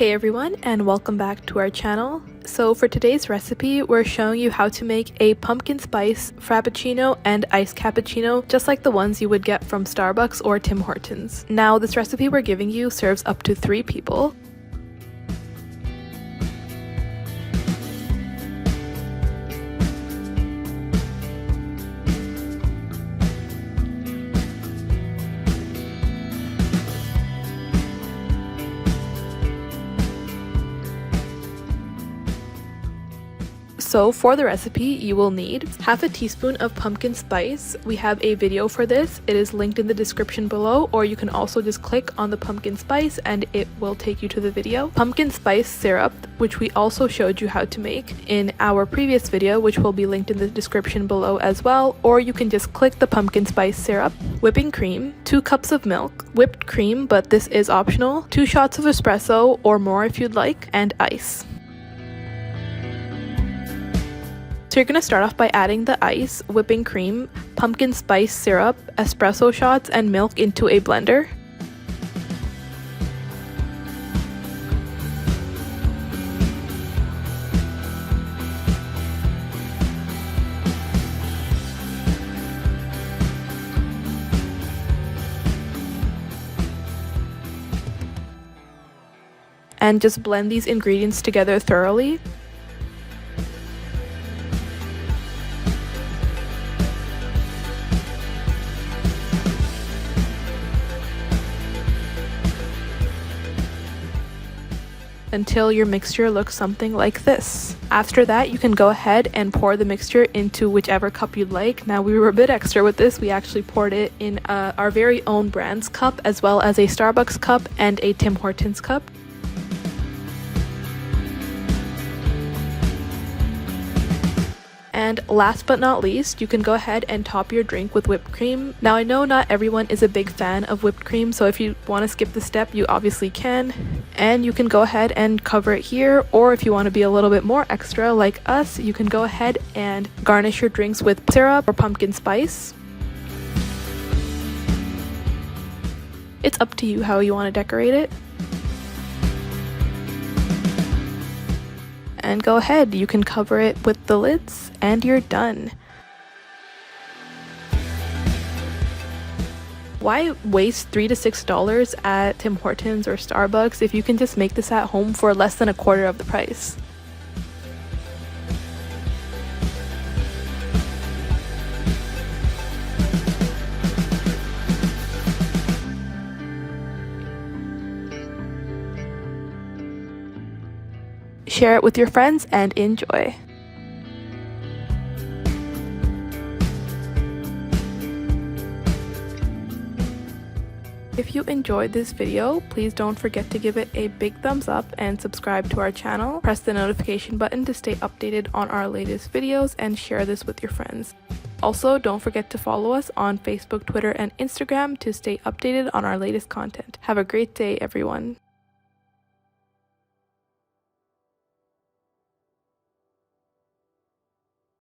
Hey everyone, and welcome back to our channel. So for today's recipe, we're showing you how to make a pumpkin spice frappuccino and iced cappuccino, just like the ones you would get from Starbucks or Tim Hortons. Now, this recipe we're giving you serves up to 3 people. So for the recipe, you will need half a teaspoon of pumpkin spice. We have a video for this. It is linked in the description below, or you can also just click on the pumpkin spice and it will take you to the video. Pumpkin spice syrup, which we also showed you how to make in our previous video, which will be linked in the description below as well, or you can just click the pumpkin spice syrup. Whipping cream, 2 cups of milk, whipped cream, but this is optional, 2 shots of espresso or more if you'd like, and ice. So you're going to start off by adding the ice, whipping cream, pumpkin spice syrup, espresso shots, and milk into a blender. And just blend these ingredients together thoroughly. Until your mixture looks something like this. After that, you can go ahead and pour the mixture into whichever cup you'd like. Now, we were a bit extra with this. We actually poured it in our very own brand's cup, as well as a Starbucks cup and a Tim Hortons cup. And last but not least, you can go ahead and top your drink with whipped cream. Now, I know not everyone is a big fan of whipped cream, so if you want to skip the step, you obviously can. And you can go ahead and cover it here, or if you want to be a little bit more extra like us, you can go ahead and garnish your drinks with syrup or pumpkin spice. It's up to you how you want to decorate it. And go ahead, you can cover it with the lids and you're done. Why waste $3 to $6 at Tim Hortons or Starbucks if you can just make this at home for less than a quarter of the price? Share it with your friends and enjoy. If you enjoyed this video, please don't forget to give it a big thumbs up and subscribe to our channel. Press the notification button to stay updated on our latest videos and share this with your friends. Also, don't forget to follow us on Facebook, Twitter, and Instagram to stay updated on our latest content. Have a great day, everyone.